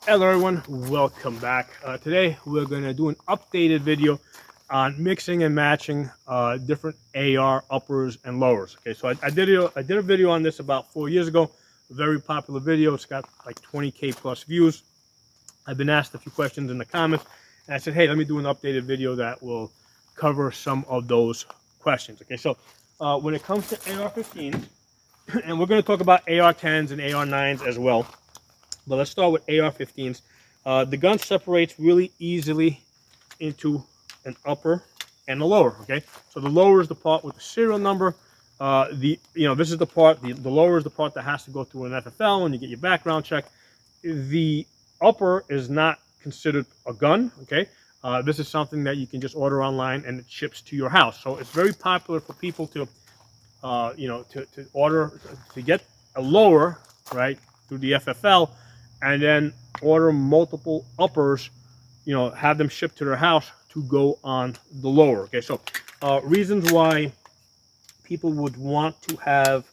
Hello everyone, welcome back. Today we're going to do an updated video on mixing and matching different AR uppers and lowers. Okay, so I did a video on this about 4 years ago. A very popular video. It's got like 20K plus views. I've been asked a few questions in the comments, and I said, hey, let me do an updated video that will cover some of those questions. Okay, so when it comes to AR-15s, and we're going to talk about AR-10s and AR-9s as well. But let's start with AR-15s. The gun separates really easily into an upper and a lower. Okay, so the lower is the part with the serial number. This is the part. The lower is the part that has to go through an FFL when you get your background check. The upper is not considered a gun. Okay, this is something that you can just order online and it ships to your house. So it's very popular for people to, to order to get a lower right through the FFL. And then order multiple uppers, have them shipped to their house to go on the lower. Okay, so reasons why people would want to have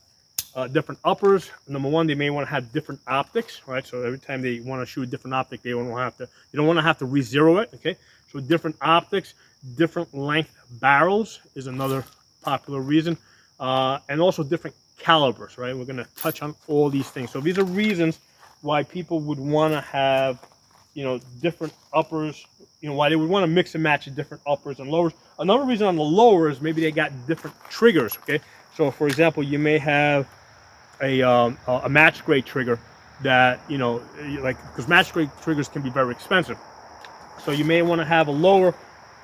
different uppers. Number one, they may want to have different optics, right? So every time they want to shoot a different optic, they don't want to have to re-zero it. Okay, so different optics, different length barrels is another popular reason, and also different calibers, right? We're going to touch on all these things. So these are reasons why people would want to have, different uppers, why they would want to mix and match different uppers and lowers. Another reason on the lower is maybe they got different triggers, okay? So, for example, you may have a match grade trigger that, because match grade triggers can be very expensive. So you may want to have a lower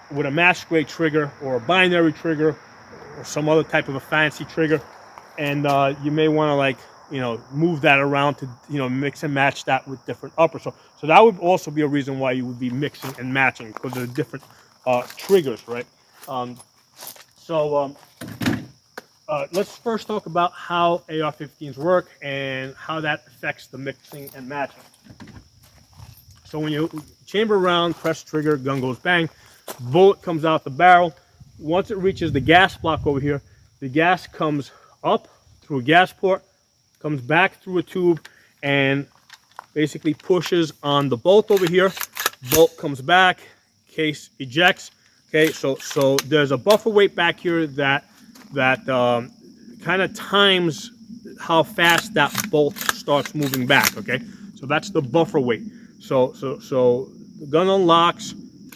with a match grade trigger or a binary trigger or some other type of a fancy trigger. And you may want to move that around to, mix and match that with different uppers. So that would also be a reason why you would be mixing and matching, because there are different triggers, right? Let's first talk about how AR-15s work and how that affects the mixing and matching. So when you chamber round, press trigger, gun goes bang, bullet comes out the barrel. Once it reaches the gas block over here, the gas comes up through a gas port, comes back through a tube, and basically pushes on the bolt over here. Bolt comes back, case ejects. Okay, so there's a buffer weight back here that kind of times how fast that bolt starts moving back. Okay, so that's the buffer weight. So the gun unlocks,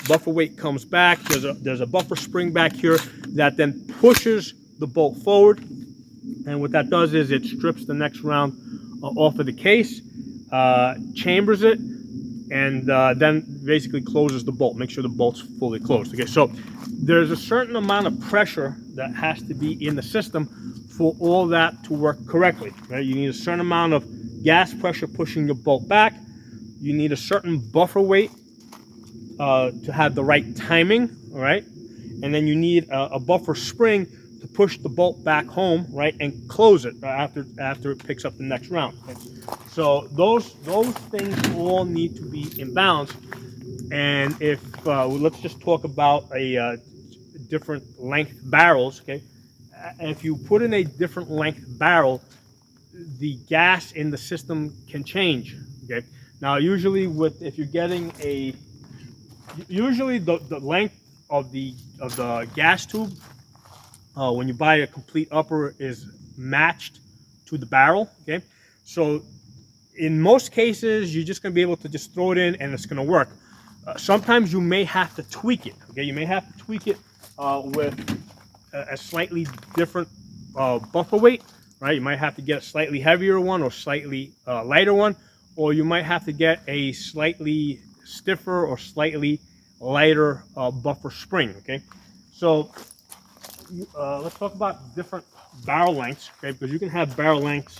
buffer weight comes back. There's a buffer spring back here that then pushes the bolt forward. And what that does is it strips the next round off of the case, chambers it, and then basically closes the bolt. Make sure the bolt's fully closed. Okay, so there's a certain amount of pressure that has to be in the system for all that to work correctly. Right? You need a certain amount of gas pressure pushing your bolt back. You need a certain buffer weight to have the right timing. All right, and then you need a buffer spring to push the bolt back home, right, and close it after it picks up the next round. Okay? So those things all need to be in balance. And if let's just talk about a different length barrels. Okay, if you put in a different length barrel, the gas in the system can change. Okay, now usually if you're getting the length of the gas tube, when you buy a complete upper, is matched to the barrel. Okay, so in most cases you're just going to be able to just throw it in and it's going to work. Sometimes you may have to tweak it. Okay, you may have to tweak it with a slightly different buffer weight, right? You might have to get a slightly heavier one or slightly lighter one, or you might have to get a slightly stiffer or slightly lighter buffer spring. Okay, so let's talk about different barrel lengths, okay? Because you can have barrel lengths,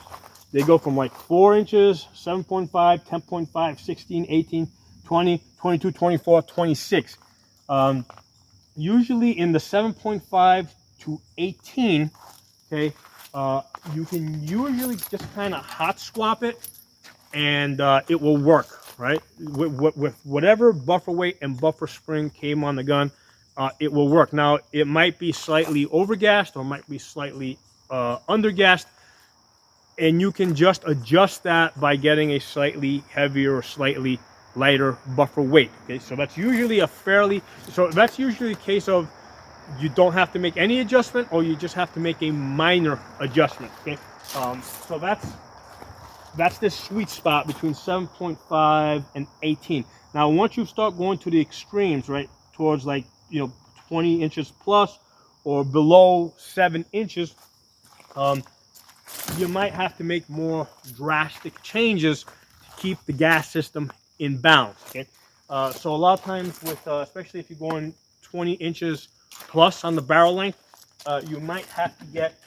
they go from like 4 inches, 7.5, 10.5, 16, 18, 20, 22, 24, 26. Usually in the 7.5 to 18, okay, you can usually just kind of hot swap it and it will work, right? With whatever buffer weight and buffer spring came on the gun, it will work. Now, it might be slightly overgassed or might be slightly undergassed, and you can just adjust that by getting a slightly heavier or slightly lighter buffer weight. Okay, so that's usually a case of you don't have to make any adjustment, or you just have to make a minor adjustment. Okay, so that's this sweet spot between 7.5 and 18. Now, once you start going to the extremes, right, towards like 20 inches plus or below 7 inches, you might have to make more drastic changes to keep the gas system in balance. Okay, so a lot of times with especially if you're going 20 inches plus on the barrel length, you might have to get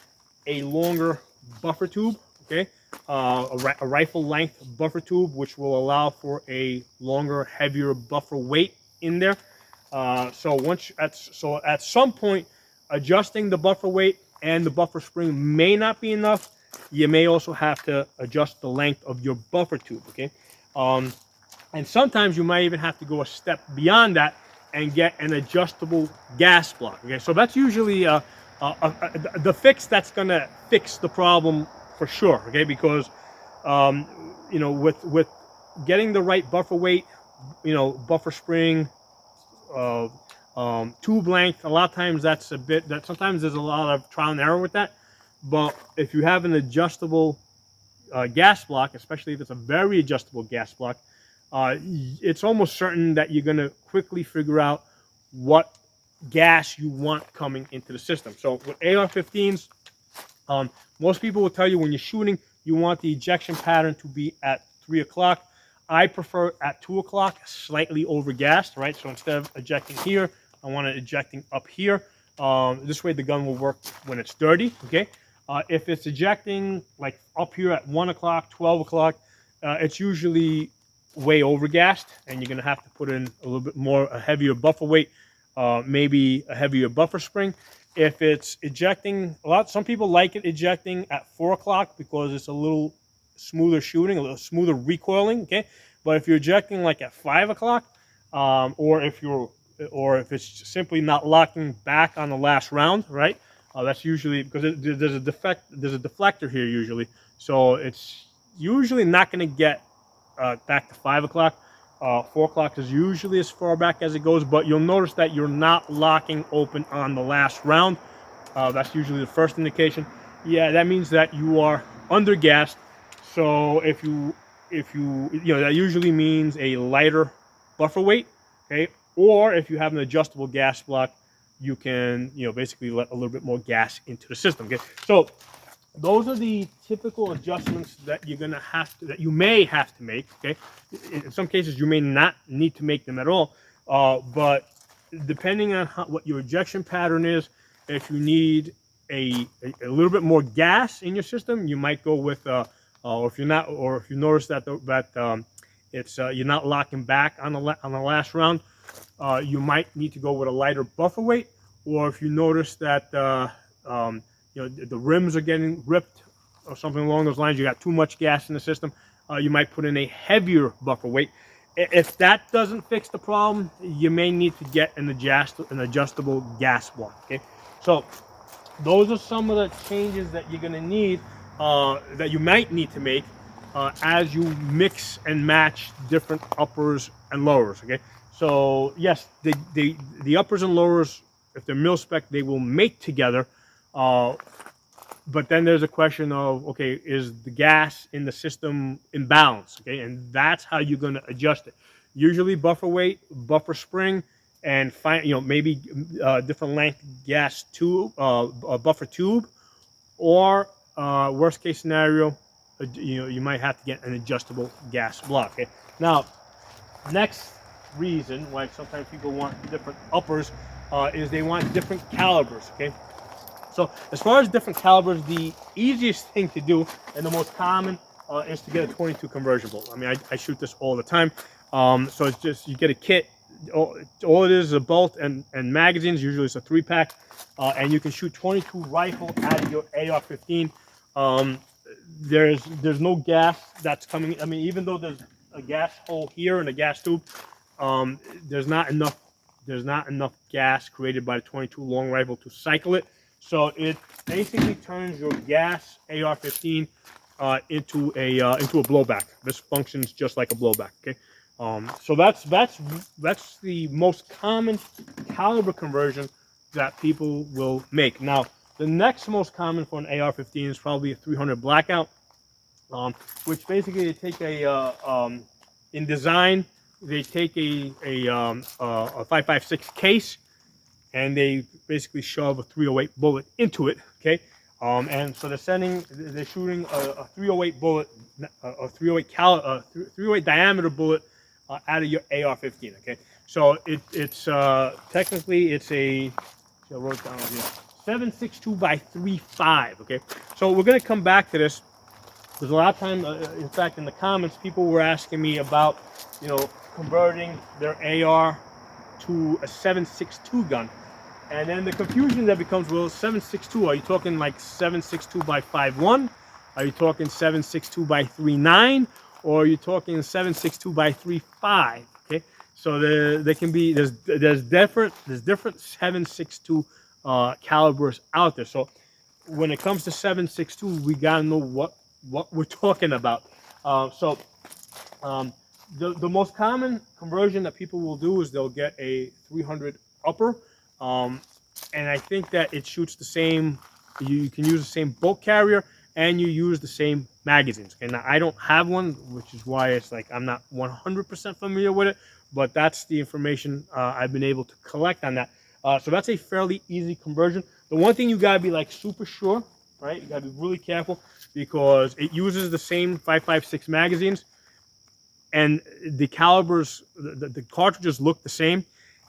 a longer buffer tube. Okay, a rifle length buffer tube, which will allow for a longer, heavier buffer weight in there. So at some point, adjusting the buffer weight and the buffer spring may not be enough. You may also have to adjust the length of your buffer tube. Okay, and sometimes you might even have to go a step beyond that and get an adjustable gas block. Okay, so that's usually the fix that's gonna fix the problem for sure. Okay, because with getting the right buffer weight, buffer spring, tube length, a lot of times sometimes there's a lot of trial and error with that. But if you have an adjustable gas block, especially if it's a very adjustable gas block, it's almost certain that you're going to quickly figure out what gas you want coming into the system. So with AR-15s, most people will tell you when you're shooting, you want the ejection pattern to be at 3 o'clock. I prefer at 2 o'clock, slightly over-gassed, right? So instead of ejecting here, I want it ejecting up here. This way the gun will work when it's dirty, okay? If it's ejecting like up here at 1 o'clock, 12 o'clock, it's usually way over-gassed, and you're going to have to put in a little bit more, a heavier buffer weight, maybe a heavier buffer spring. If it's ejecting, some people like it ejecting at 4 o'clock because it's a little smoother shooting, a little smoother recoiling, okay? But if you're ejecting like at 5 o'clock, or if it's simply not locking back on the last round, right? That's usually because there's a deflector here usually, so it's usually not going to get back to 5 o'clock. 4 o'clock is usually as far back as it goes, but you'll notice that you're not locking open on the last round. That's usually the first indication. Yeah, that means that you are under gassed. So if you that usually means a lighter buffer weight, okay? Or if you have an adjustable gas block, you can basically let a little bit more gas into the system. Okay, so those are the typical adjustments that that you may have to make. Okay, in some cases you may not need to make them at all, but depending on what your ejection pattern is, if you need a little bit more gas in your system, you might go with or if you notice that you're not locking back on the last round, you might need to go with a lighter buffer weight. Or if you notice that the rims are getting ripped or something along those lines, you got too much gas in the system, you might put in a heavier buffer weight. If that doesn't fix the problem, you may need to get an adjustable gas block. Okay, so those are some of the changes that you're going to need, that you might need to make as you mix and match different uppers and lowers. Okay, so yes, the uppers and lowers, if they're mil spec, they will mate together. But then there's a question of, okay, is the gas in the system in balance? Okay, and that's how you're going to adjust it. Usually buffer weight, buffer spring, and maybe different length gas tube, buffer tube, or worst case scenario, you might have to get an adjustable gas block. Okay, now next reason why sometimes people want different uppers is they want different calibers. Okay, so as far as different calibers, the easiest thing to do and the most common is to get a 22 conversion bolt. I mean, I shoot this all the time. So it's just, you get a kit. All it is a bolt and magazines. Usually it's a 3-pack, and you can shoot 22 rifle out of your AR-15. There's no gas that's coming. I mean, even though there's a gas hole here and a gas tube, there's not enough gas created by the 22 long rifle to cycle it. So it basically turns your gas AR-15 into a blowback. This functions just like a blowback. Okay, So that's the most common caliber conversion that people will make. Now, the next most common for an AR-15 is probably a 300 blackout, which basically they take in design, they take a 5.56 case, and they basically shove a 308 bullet into it. Okay, and so they're shooting a 308 bullet, a 308 diameter bullet out of your AR-15. Okay, so it's technically it's a, I wrote it down over here, 7.62 by 3.5. Okay, so we're gonna come back to this. There's a lot of time, in fact, in the comments, people were asking me about, converting their AR to a 7.62 gun. And then the confusion that becomes, well, 7.62, are you talking like 7.62 by 5.1? Are you talking 7.62 by 3.9? Or are you talking 7.62 by 3.5? Okay, so there can be, there's different 7.62 calibers out there. So when it comes to 7.62, we gotta know what we're talking about. The most common conversion that people will do is they'll get a 300 upper, and I think that it shoots the same. You can use the same bolt carrier, and you use the same magazines. Okay, now I don't have one, which is why it's like I'm not 100% familiar with it, but that's the information I've been able to collect on that. So that's a fairly easy conversion. The one thing you gotta be like super sure, right? You gotta be really careful because it uses the same 5.56 magazines, and the calibers, the cartridges look the same.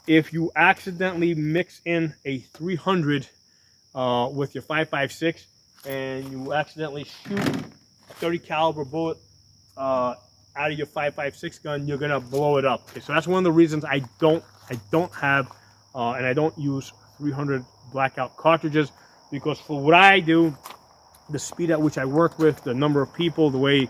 If you accidentally mix in a 300 with your 5.56 and you accidentally shoot a 30 caliber bullet out of your 5.56 gun, you're gonna blow it up. Okay, so that's one of the reasons I don't have and I don't use 300 blackout cartridges, because for what I do, the speed at which I work with, the number of people, the way,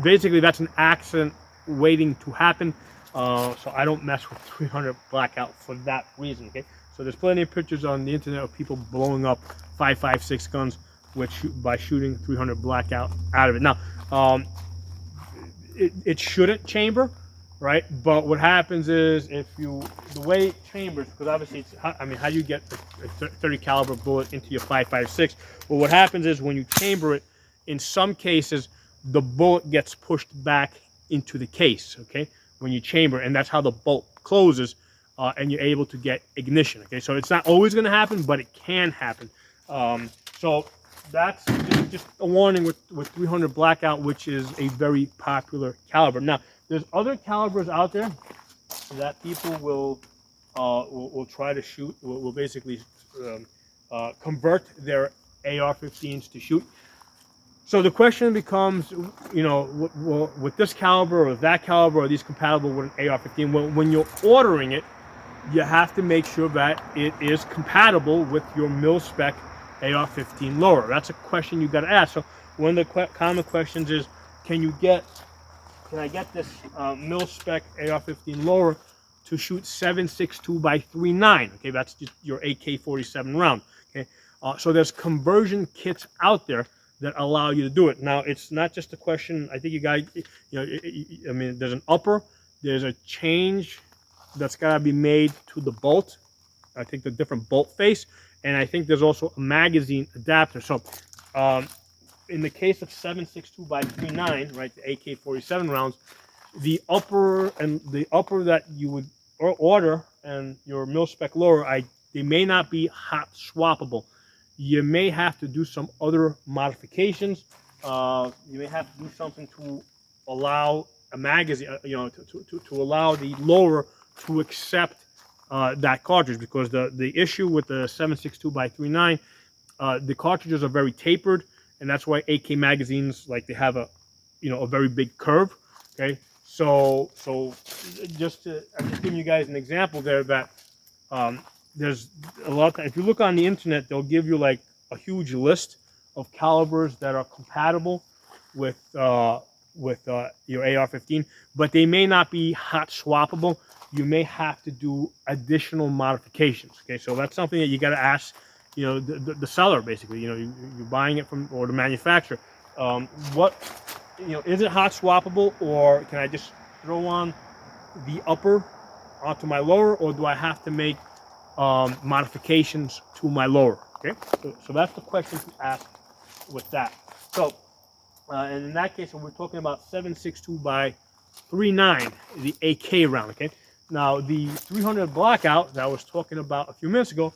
basically that's an accident waiting to happen. So I don't mess with 300 blackout for that reason. Okay, so there's plenty of pictures on the internet of people blowing up 5.56 guns by shooting 300 blackout out of it. Now, it shouldn't chamber, right? But what happens is the way it chambers, because obviously how do you get a 30 caliber bullet into your 5.56? Well, what happens is when you chamber it, in some cases, the bullet gets pushed back into the case, okay, when you chamber, and that's how the bolt closes, and you're able to get ignition. Okay, so it's not always going to happen, but it can happen. So that's just a warning with 300 blackout, which is a very popular caliber. Now, there's other calibers out there that people will try to shoot, will basically convert their AR-15s to shoot. So the question becomes, with this caliber or that caliber, are these compatible with an AR-15? Well, when you're ordering it, you have to make sure that it is compatible with your mil-spec AR-15 lower. That's a question you got to ask. So one of the common questions is, can I get this mil-spec AR-15 lower to shoot 7.62 by 3.9? Okay, that's just your AK-47 round. Okay, so there's conversion kits out there that allow you to do it. Now, it's not just a question. I think you got, I mean, there's an upper, there's a change that's got to be made to the bolt. I think the different bolt face, and I think there's also a magazine adapter. So, in the case of 7.62 by 3.9, right, the AK-47 rounds, the upper that you would order and your mil-spec lower, they may not be hot swappable. You may have to do some other modifications. You may have to do something to allow a magazine, to allow the lower to accept that cartridge, because the issue with the 7.62 by 3.9, the cartridges are very tapered, and that's why AK magazines, like, they have a very big curve. Okay, so I'm just giving you guys an example there that there's a lot of, if you look on the internet, they'll give you like a huge list of calibers that are compatible with your AR-15, but they may not be hot swappable. You may have to do additional modifications. Okay, so that's something that you got to ask, the seller, basically. You're buying it from, or the manufacturer. Is it hot swappable, or can I just throw on the upper onto my lower, or do I have to make modifications to my lower? Okay, so that's the question to ask with that. So, and in that case, we're talking about 7.62 by 3.9, the AK round. Okay, now the 300 blackout that I was talking about a few minutes ago,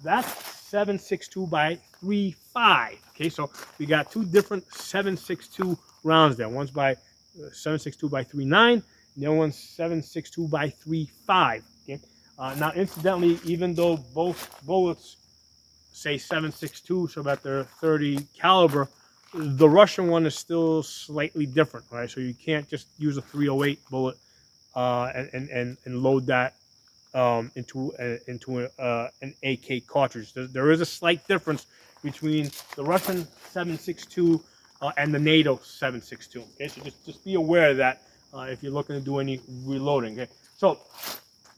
that's 7.62 by 3.5. Okay, so we got two different 7.62 rounds there. One's by 7.62 by 3.9, and the other one's 7.62 by 3.5. Okay, now incidentally, even though both bullets say 7.62, so that they're 30 caliber, the Russian one is still slightly different, right? So you can't just use a 308 bullet and load that into an AK cartridge. There is a slight difference between the Russian 7.62 and the NATO 7.62. Okay, so just be aware of that if you're looking to do any reloading. Okay, so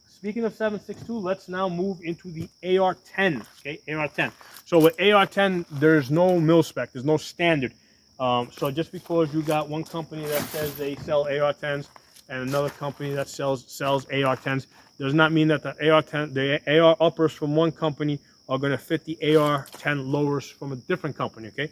speaking of 7.62, let's now move into the AR-10. Okay, AR-10. So with AR-10, there's no mil spec, there's no standard. So just because you got one company that says they sell AR-10s and another company that sells AR-10s, does not mean that the AR uppers from one company are going to fit the AR-10 lowers from a different company. Okay,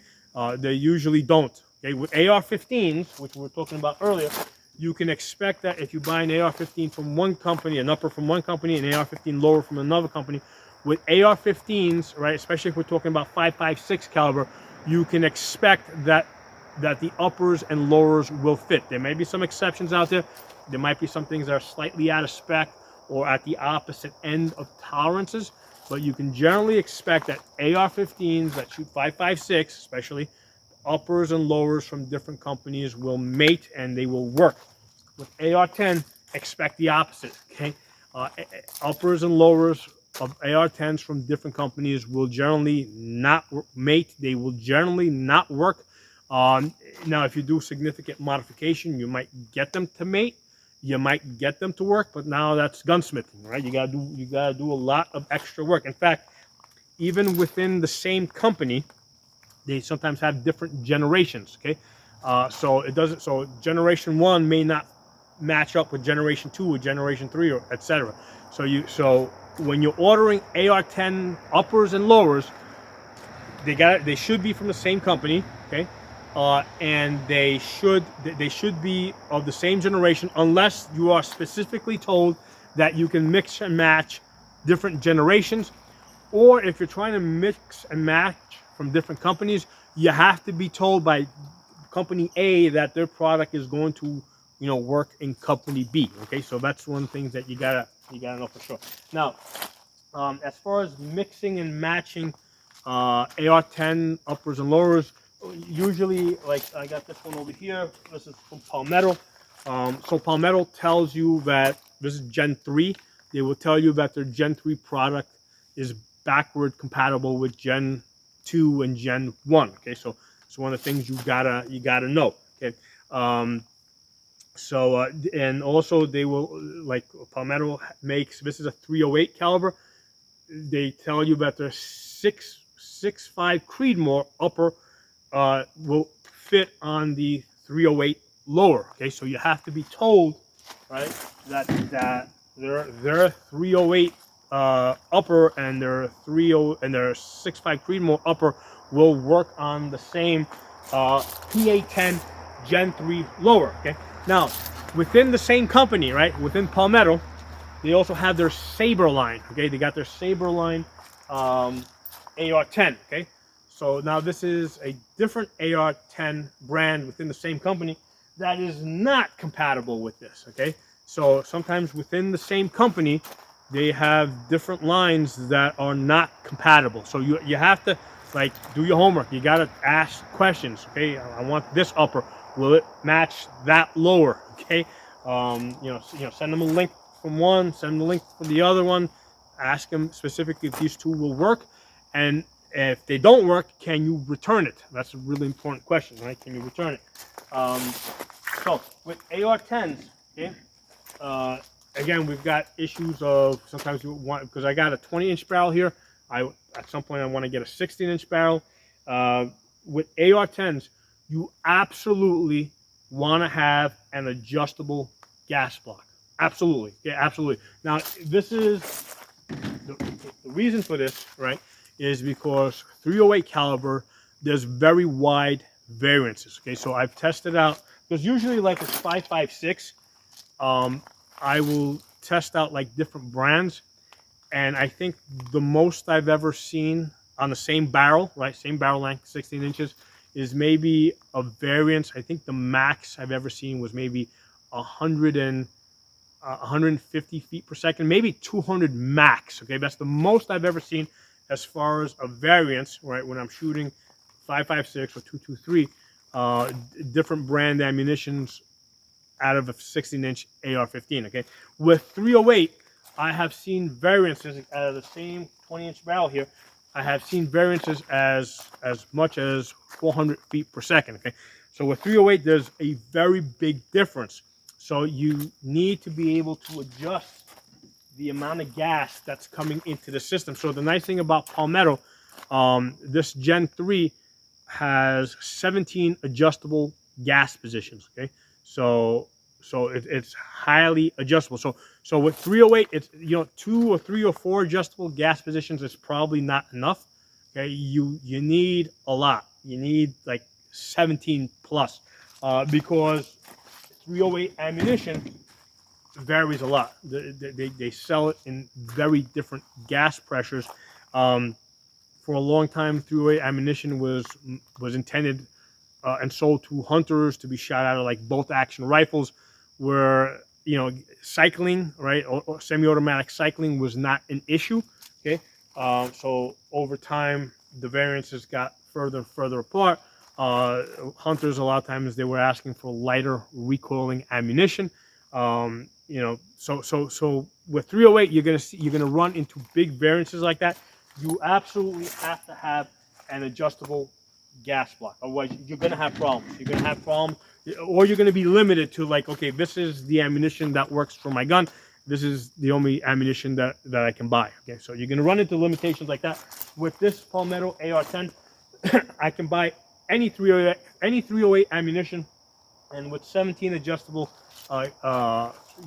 they usually don't. Okay, with AR-15s, which we were talking about earlier, you can expect that if you buy an AR-15 from one company, an upper from one company, an AR-15 lower from another company, with AR-15s, right, especially if we're talking about 5.56 caliber, you can expect that the uppers and lowers will fit. There may be some exceptions out there. There might be some things that are slightly out of spec or at the opposite end of tolerances, but you can generally expect that AR-15s that shoot 5.56, especially, uppers and lowers from different companies will mate and they will work. With AR-10, expect the opposite. Okay, uppers and lowers of AR-10s from different companies will generally not mate. They will generally not work. Now, if you do significant modification, you might get them to mate. You might get them to work, but now that's gunsmithing, right? You gotta do a lot of extra work. In fact, even within the same company, they sometimes have different generations. Okay, so it doesn't. So generation 1 may not match up with generation 2 or generation 3 or etc. So when you're ordering AR-10 uppers and lowers, they should be from the same company. Okay, and they should be of the same generation, unless you are specifically told that you can mix and match different generations, or if you're trying to mix and match from different companies, you have to be told by company A that their product is going to, work in company B. Okay, so that's one of the things that you gotta know for sure. Now, as far as mixing and matching AR-10 uppers and lowers, usually, like I got this one over here. This is from Palmetto. So Palmetto tells you that this is Gen 3. They will tell you that their Gen 3 product is backward compatible with Gen 2 and Gen 1. Okay, so it's one of the things you gotta know. Okay, and also they will, like Palmetto makes, this is a 308 caliber. They tell you that their 6.5 Creedmoor upper will fit on the 308 lower. Okay, so you have to be told, right, that their 308 upper and their 6.5 Creedmoor upper will work on the same PA-10 Gen 3 lower. Okay, now within the same company, right, within Palmetto, they also have their Saber line. Okay, they got their Saber line AR-10. Okay, so now this is a different AR-10 brand within the same company that is not compatible with this. Okay, so sometimes within the same company, they have different lines that are not compatible. So you have to, like, do your homework. You got to ask questions. Okay, I want this upper. Will it match that lower? Okay, send them a link from one, send them a link from the other one. Ask them specifically if these two will work, and if they don't work, can you return it? That's a really important question, right? Can you return it? So with AR-10s, okay, again, we've got issues of sometimes we want, because I got a 20-inch barrel here. At some point I want to get a 16-inch barrel. With AR-10s, you absolutely want to have an adjustable gas block. Absolutely. Yeah, absolutely. Now, this is the reason for this, right, is because 308 caliber, there's very wide variances. Okay, so I've tested out, because usually like it's 5.56. I will test out like different brands, and I think the most I've ever seen on the same barrel, right, same barrel length, 16 inches, is maybe a variance. I think the max I've ever seen was maybe 150 feet per second, maybe 200 max. Okay, that's the most I've ever seen as far as a variance, right? When I'm shooting 5.56 or 223, different brand ammunitions out of a 16-inch AR-15. Okay, with 308, I have seen variances out of the same 20-inch barrel here. I have seen variances as much as 400 feet per second. Okay, so with 308, there's a very big difference. So you need to be able to adjust the amount of gas that's coming into the system. So the nice thing about Palmetto, this Gen 3 has 17 adjustable gas positions. Okay, so it's highly adjustable. So with 308, it's 2 or 3 or 4 adjustable gas positions is probably not enough. Okay, you need a lot. You need like 17 plus, because 308 ammunition varies a lot. They sell it in very different gas pressures. For a long time, 308 ammunition was intended and sold to hunters to be shot out of like bolt action rifles, where cycling, right, or semi-automatic cycling was not an issue. Okay, so over time the variances got further and further apart. Hunters, a lot of times, they were asking for lighter recoiling ammunition. So with 308, you're gonna run into big variances like that. You absolutely have to have an adjustable gas block, otherwise you're gonna have problems. You're gonna have problems, or you're gonna be limited to like, okay, this is the ammunition that works for my gun. This is the only ammunition that I can buy. Okay, so you're gonna run into limitations like that. With this Palmetto AR-10, I can buy any 308 ammunition, and with 17 adjustable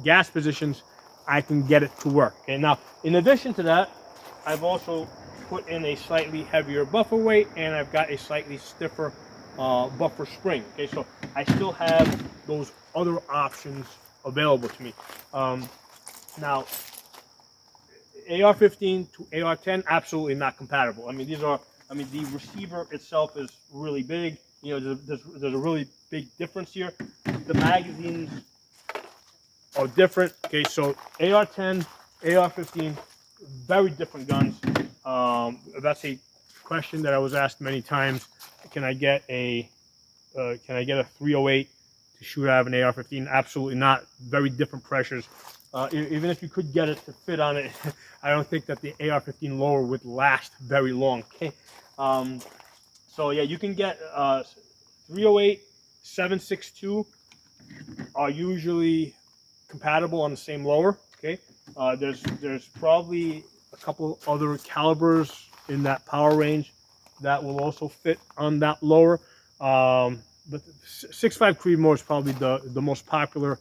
gas positions, I can get it to work. Okay, now in addition to that, I've also put in a slightly heavier buffer weight, and I've got a slightly stiffer buffer spring. Okay, so I still have those other options available to me. Now, AR-15 to AR-10, absolutely not compatible. I mean, the receiver itself is really big. There's a really big difference here. The magazines are different. Okay, so AR-10, AR-15, very different guns. That's a question that I was asked many times. Can I get a 308 to shoot out of an AR-15? Absolutely not. Very different pressures. Even if you could get it to fit on it, I don't think that the AR-15 lower would last very long. Okay, so yeah, you can get 308, 7.62 are usually compatible on the same lower. Okay, there's probably a couple other calibers in that power range that will also fit on that lower. But 6.5 Creedmoor is probably the most popular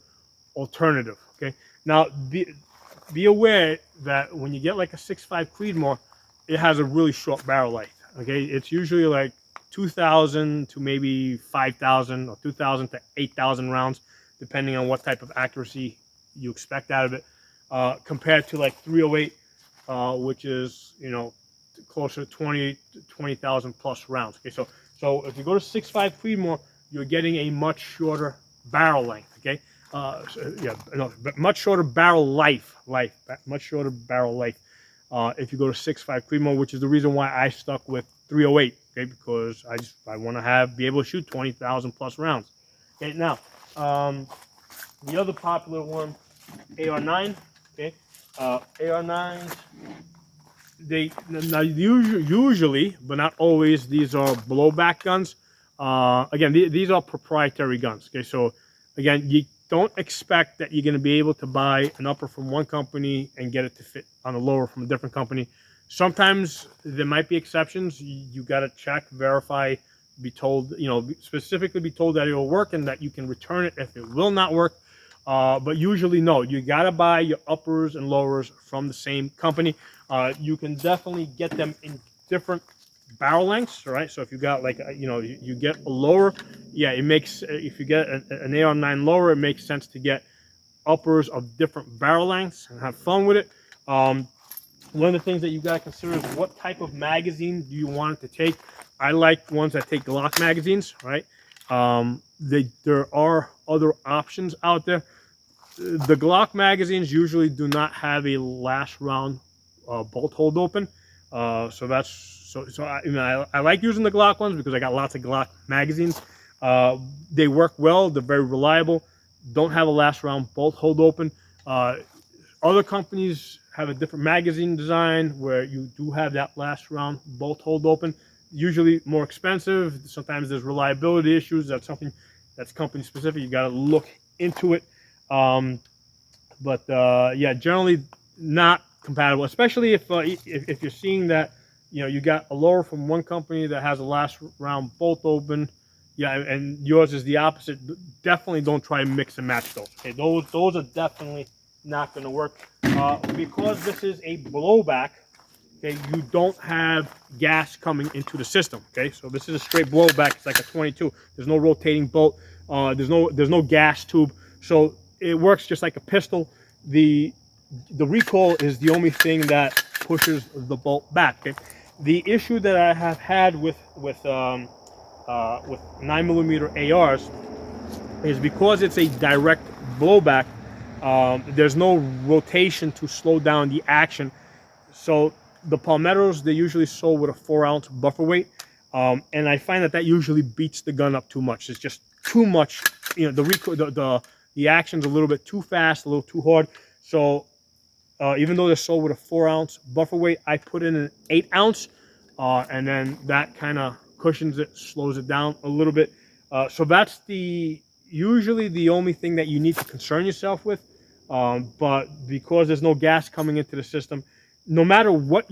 alternative. Okay, now be aware that when you get like a 6.5 Creedmoor, it has a really short barrel life. Okay, it's usually like 2,000 to maybe 5,000, or 2,000 to 8,000 rounds, depending on what type of accuracy you expect out of it, compared to like 308, which is closer to 20,000 plus rounds. Okay, so if you go to 6.5 Creedmoor, you're getting a much shorter barrel length. Okay, but much shorter barrel life, much shorter barrel life. If you go to 6.5 Creedmoor, which is the reason why I stuck with 308. Okay, because I want to be able to shoot 20,000 plus rounds. Okay, now the other popular one, AR-9. Okay, AR-9s. Usually, but not always, these are blowback guns. Again, these are proprietary guns. Okay, so again, you don't expect that you're going to be able to buy an upper from one company and get it to fit on a lower from a different company. Sometimes there might be exceptions. You got to check, verify, be told, specifically be told that it will work and that you can return it if it will not work. But usually, no, you gotta buy your uppers and lowers from the same company. You can definitely get them in different barrel lengths, right? So if you got like, you get a lower, yeah, it makes, if you get an AR9 lower, it makes sense to get uppers of different barrel lengths and have fun with it. One of the things that you got to consider is what type of magazine do you want it to take. I like ones that take Glock magazines, right? There are other options out there. The Glock magazines usually do not have a last round bolt hold open. So I like using the Glock ones because I got lots of Glock magazines. They work well. They're very reliable. Don't have a last round bolt hold open. Other companies have a different magazine design where you do have that last round bolt hold open. Usually more expensive. Sometimes there's reliability issues. That's something that's company specific. You got to look into it. Yeah, generally not compatible, especially if you're seeing that, you got a lower from one company that has a last round bolt open, yeah, and yours is the opposite. Definitely don't try to mix and match those. Okay, those are definitely not going to work because this is a blowback. Okay, you don't have gas coming into the system. Okay, so this is a straight blowback. It's like a 22. There's no rotating bolt. There's no gas tube. So it works just like a pistol. The recoil is the only thing that pushes the bolt back. Okay? The issue that I have had with 9mm ARs is because it's a direct blowback. There's no rotation to slow down the action. So the Palmettos, they usually sold with a 4-ounce buffer weight, and I find that usually beats the gun up too much. It's just too much. The recoil, the action's a little bit too fast, a little too hard. So even though they're sold with a 4-ounce buffer weight, I put in an 8-ounce, and then that kind of cushions it, slows it down a little bit. So that's usually the only thing that you need to concern yourself with. But because there's no gas coming into the system, no matter what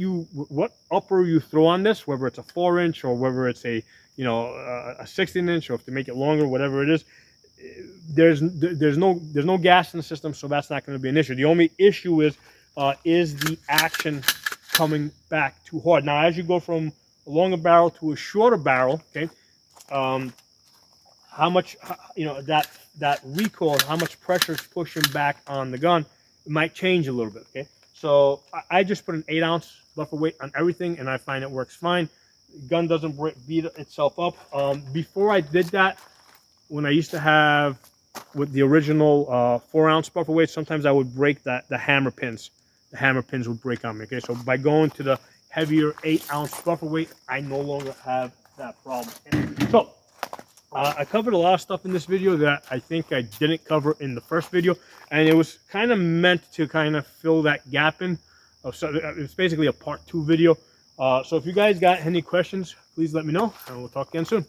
upper you throw on this, whether it's a 4-inch or whether it's a 16-inch, or if they make it longer, whatever it is, there's no gas in the system, so that's not going to be an issue. The only issue is the action coming back too hard. Now, as you go from a longer barrel to a shorter barrel, okay, how much that recoil, how much pressure is pushing back on the gun, it might change a little bit. Okay, so I just put an 8-ounce buffer weight on everything, and I find it works fine. The gun doesn't beat itself up. Before I did that, when I used to have with the original 4-ounce buffer weight, sometimes I would break the hammer pins. The hammer pins would break on me. Okay, so by going to the heavier 8-ounce buffer weight, I no longer have that problem. So I covered a lot of stuff in this video that I think I didn't cover in the first video, and it was kind of meant to kind of fill that gap in. So it's basically a part 2 video. So if you guys got any questions, please let me know, and we'll talk again soon.